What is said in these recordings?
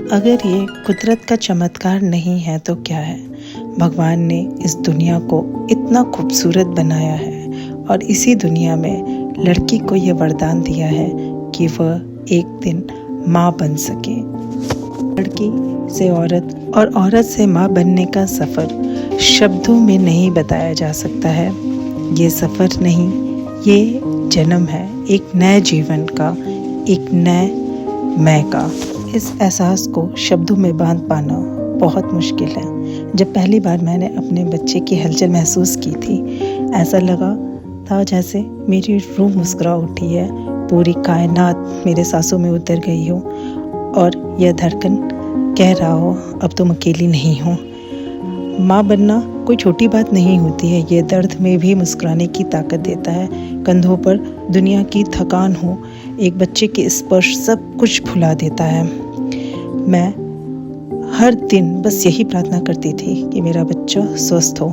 अगर ये कुदरत का चमत्कार नहीं है तो क्या है। भगवान ने इस दुनिया को इतना खूबसूरत बनाया है और इसी दुनिया में लड़की को ये वरदान दिया है कि वह एक दिन माँ बन सके। लड़की से औरत और औरत से माँ बनने का सफ़र शब्दों में नहीं बताया जा सकता है। ये सफ़र नहीं, ये जन्म है एक नए जीवन का, एक नए मैं का। इस एहसास को शब्दों में बांध पाना बहुत मुश्किल है। जब पहली बार मैंने अपने बच्चे की हलचल महसूस की थी, ऐसा लगा था जैसे मेरी रूह मुस्कुरा उठी है, पूरी कायनात मेरे सांसों में उतर गई हो और यह धड़कन कह रहा हो अब तुम अकेली नहीं हो। माँ बनना कोई छोटी बात नहीं होती है। ये दर्द में भी मुस्कुराने की ताकत देता है। कंधों पर दुनिया की थकान हो, एक बच्चे के स्पर्श सब कुछ भुला देता है। मैं हर दिन बस यही प्रार्थना करती थी कि मेरा बच्चा स्वस्थ हो,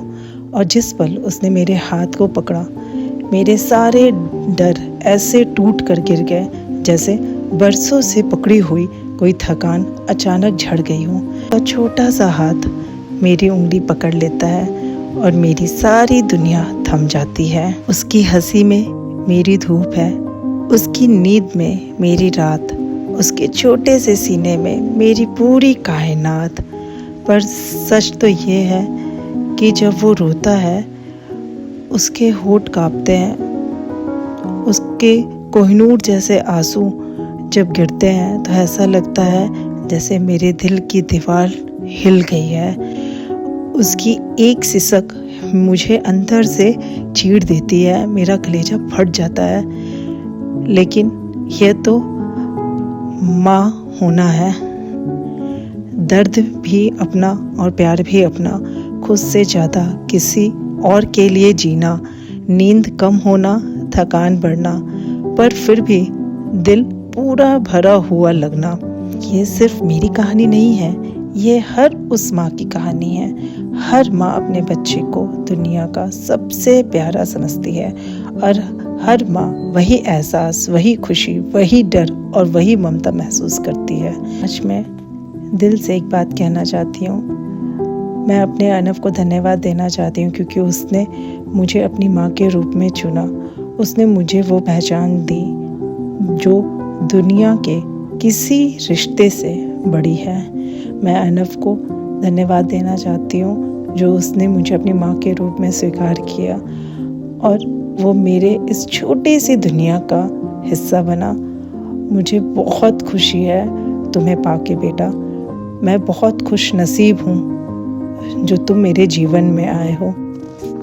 और जिस पल उसने मेरे हाथ को पकड़ा, मेरे सारे डर ऐसे टूट कर गिर गए जैसे बरसों से पकड़ी हुई कोई थकान अचानक झड़ गई हो। और छोटा सा हाथ मेरी उंगली पकड़ लेता है और मेरी सारी दुनिया थम जाती है। उसकी हंसी में मेरी धूप है, उसकी नींद में मेरी रात, उसके छोटे से सीने में मेरी पूरी कायनात। पर सच तो ये है कि जब वो रोता है, उसके होंठ कांपते हैं, उसके कोहिनूर जैसे आंसू जब गिरते हैं तो ऐसा लगता है जैसे मेरे दिल की दीवार हिल गई है। उसकी एक सिसक मुझे अंदर से चीर देती है, मेरा कलेजा फट जाता है। लेकिन यह तो माँ होना है, दर्द भी अपना और प्यार भी अपना, खुद से ज़्यादा किसी और के लिए जीना, नींद कम होना, थकान बढ़ना, पर फिर भी दिल पूरा भरा हुआ लगना। ये सिर्फ मेरी कहानी नहीं है, ये हर उस माँ की कहानी है। हर माँ अपने बच्चे को दुनिया का सबसे प्यारा समझती है, और हर माँ वही एहसास, वही खुशी, वही डर और वही ममता महसूस करती है। आज मैं दिल से एक बात कहना चाहती हूँ। मैं अपने अनव को धन्यवाद देना चाहती हूँ क्योंकि उसने मुझे अपनी माँ के रूप में चुना। उसने मुझे वो पहचान दी जो दुनिया के किसी रिश्ते से बड़ी है। मैं अनव को धन्यवाद देना चाहती हूँ जो उसने मुझे अपनी माँ के रूप में स्वीकार किया और वो मेरे इस छोटी सी दुनिया का हिस्सा बना। मुझे बहुत खुशी है तुम्हें पाके बेटा। मैं बहुत खुश नसीब हूँ जो तुम मेरे जीवन में आए हो।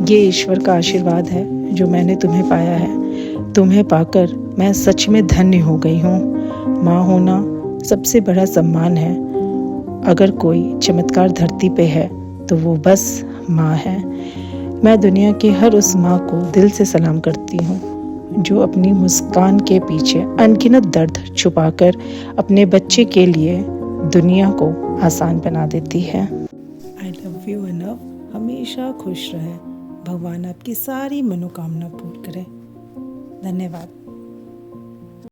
ये ईश्वर का आशीर्वाद है जो मैंने तुम्हें पाया है। तुम्हें पाकर मैं सच में धन्य हो गई हूँ। माँ होना सबसे बड़ा सम्मान है। अगर कोई चमत्कार धरती पे है तो वो बस माँ है। मैं दुनिया की हर उस माँ को दिल से सलाम करती हूँ जो अपनी मुस्कान के पीछे अनगिनत दर्द छुपाकर अपने बच्चे के लिए दुनिया को आसान बना देती है। I love you Anav. हमेशा खुश रहे। भगवान आपकी सारी मनोकामना पूर्ण करे। धन्यवाद।